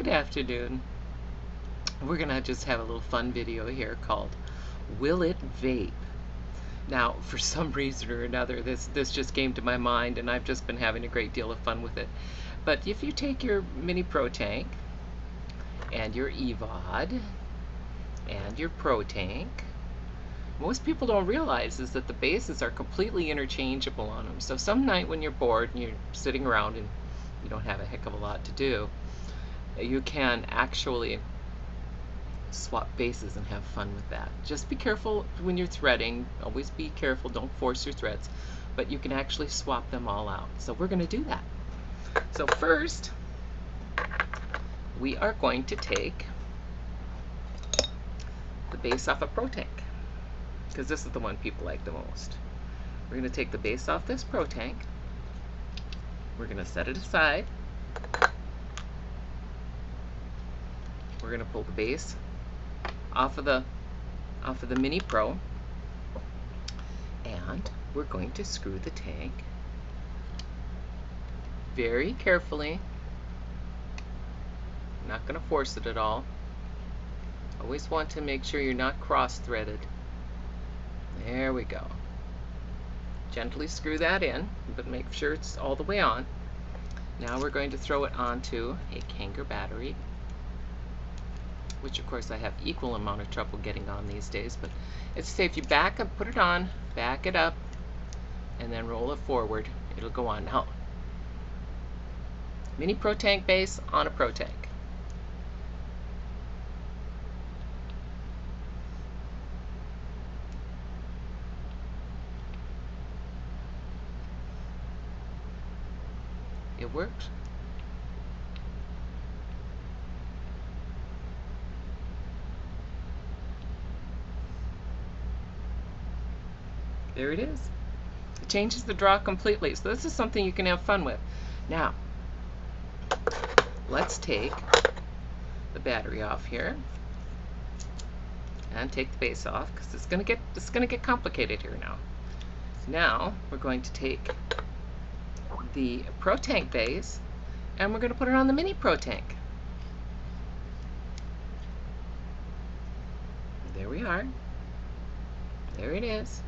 Good afternoon. We're gonna just have a little fun video here called Will It Vape? Now, for some reason or another, this just came to my mind and I've just been having a great deal of fun with it. But if you take your Mini Protank and your Evod and your Protank, most people don't realize is that the bases are completely interchangeable on them. So some night when you're bored and you're sitting around and you don't have a heck of a lot to do, you can actually swap bases and have fun with that. Just be careful when you're threading. Always be careful. Don't force your threads. But you can actually swap them all out. So we're going to do that. So first, we are going to take the base off a Protank, because this is the one people like the most. We're going to take the base off this Protank. We're going to set it aside. We're going to pull the base off of the Mini Pro, and we're going to screw the tank very carefully. I'm not going to force it at all. Always want to make sure you're not cross-threaded. There we go. Gently screw that in, but make sure it's all the way on. Now we're going to throw it onto a Kanger battery, which of course I have equal amount of trouble getting on these days, but it's safe. You back up, put it on, back it up, and then roll it forward. It'll go on. Now, Mini Protank base on a Protank. It works. There it is. It changes the draw completely. So this is something you can have fun with. Now, let's take the battery off here and take the base off, because it's gonna get complicated here now. Now we're going to take the Protank base and we're going to put it on the Mini Protank. There we are. There it is.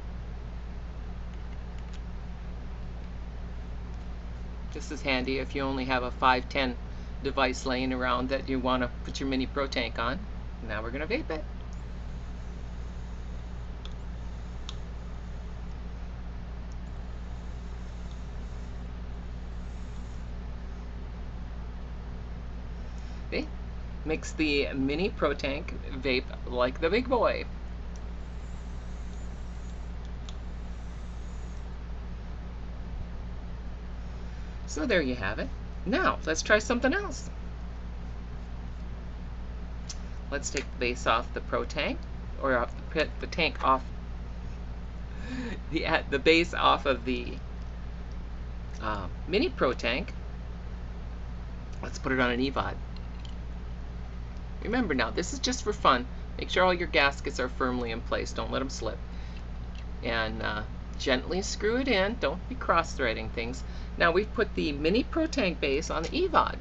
This is handy if you only have a 510 device laying around that you want to put your Mini Protank on. Now we're going to vape it. Okay. Makes the Mini Protank vape like the big boy. So there you have it. Now, let's try something else. Let's take the base off the Protank, or off the tank off, the base off of the Mini Protank. Let's put it on an Evod. Remember now, this is just for fun. Make sure all your gaskets are firmly in place. Don't let them slip. And gently screw it in. Don't be cross-threading things. Now we've put the Mini Protank base on the Evod.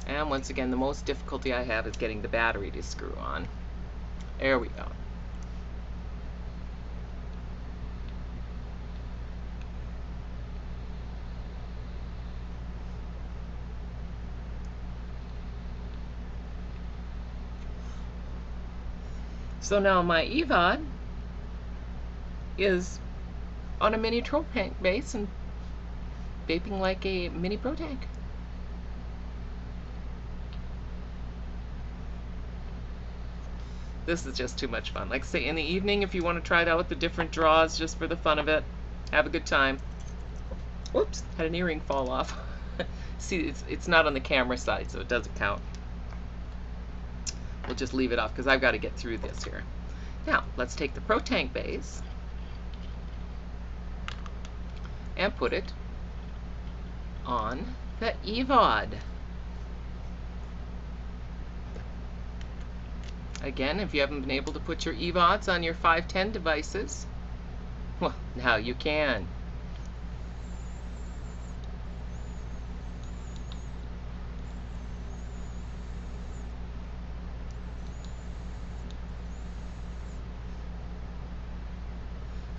And once again, the most difficulty I have is getting the battery to screw on. There we go. So now my Evod is on a Mini Protank base and vaping like a Mini Protank. This is just too much fun. Like I say, in the evening, if you want to try it out with the different draws just for the fun of it, have a good time. Whoops, had an earring fall off. See, it's not on the camera side, so it doesn't count. We'll just leave it off because I've got to get through this here. Now, let's take the Protank base and put it on the Evod. Again, if you haven't been able to put your Evods on your 510 devices, well, now you can.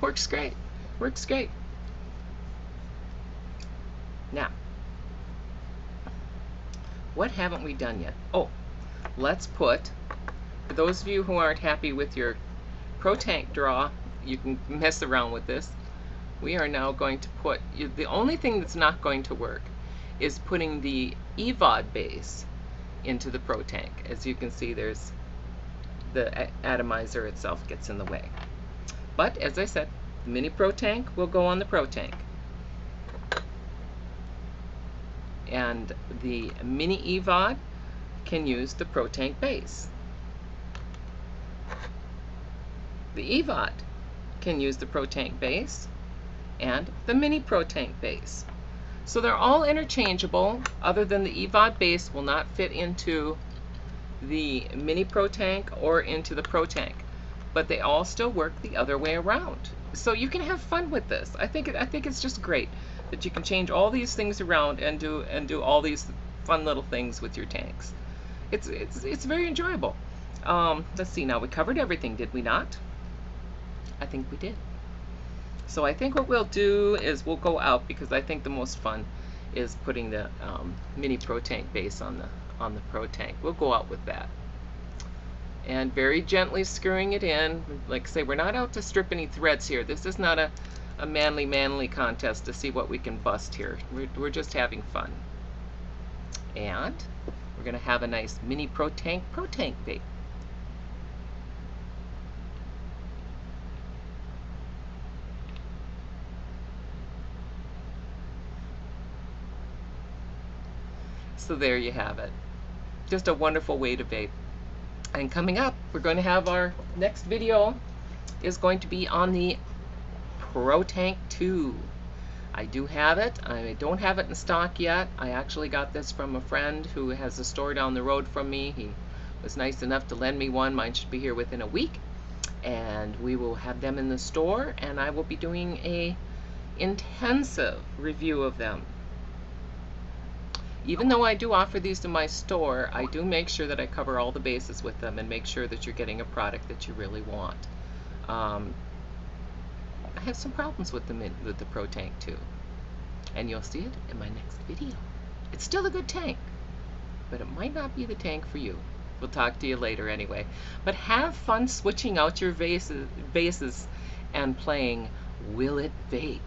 Works great. Works great. Now, what haven't we done yet? Oh, let's put, for those of you who aren't happy with your Protank draw, you can mess around with this. We are now going to put, the only thing that's not going to work is putting the Evod base into the Protank. As you can see, there's the atomizer itself gets in the way. But as I said, the Mini Protank will go on the Protank. And the Mini Evod can use the Protank Base. The Evod can use the Protank Base and the Mini Protank Base. So they're all interchangeable, other than the Evod Base will not fit into the Mini Protank or into the Protank, but they all still work the other way around. So you can have fun with this. I think it's just great that you can change all these things around and do all these fun little things with your tanks. It's very enjoyable. Let's see, now we covered everything, did we not? I think we did. So I think what we'll do is we'll go out, because I think the most fun is putting the Mini Protank Base on the Protank. We'll go out with that. And very gently screwing it in. Like I say, we're not out to strip any threads here. This is not a manly contest to see what we can bust here. We're just having fun. And we're going to have a nice Mini Protank Vape. So there you have it. Just a wonderful way to vape. And coming up, we're going to have our next video is going to be on the Protank 2. I do have it. I don't have it in stock yet. I actually got this from a friend who has a store down the road from me. He was nice enough to lend me one. Mine should be here within a week. And we will have them in the store, and I will be doing a intensive review of them. Even though I do offer these to my store, I do make sure that I cover all the bases with them and make sure that you're getting a product that you really want. I have some problems with the Protank 2, and you'll see it in my next video. It's still a good tank, but it might not be the tank for you. We'll talk to you later anyway. But have fun switching out your bases and playing Will It Vape?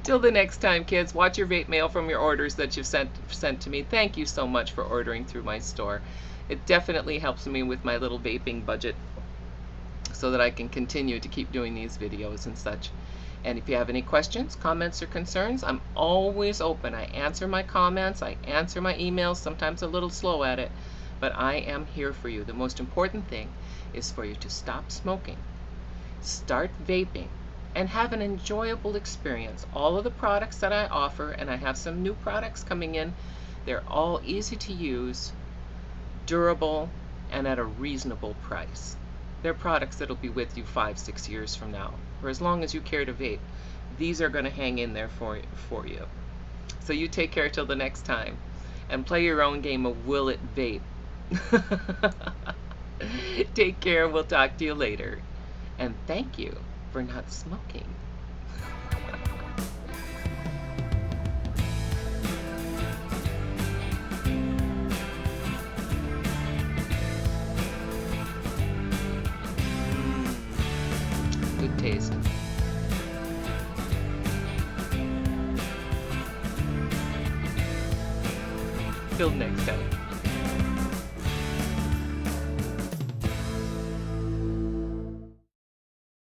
Till the next time, kids, watch your vape mail from your orders that you've sent to me. Thank you so much for ordering through my store. It definitely helps me with my little vaping budget so that I can continue to keep doing these videos and such. And if you have any questions, comments, or concerns, I'm always open. I answer my comments, I answer my emails, sometimes a little slow at it, but I am here for you. The most important thing is for you to stop smoking, start vaping, and have an enjoyable experience. All of the products that I offer, and I have some new products coming in, they're all easy to use, durable, and at a reasonable price. They're products that'll be with you 5-6 years from now, or as long as you care to vape. These are going to hang in there for you. So you take care till the next time, and play your own game of Will It Vape. Take care, we'll talk to you later. And thank you for not smoking. Good taste. Till next time.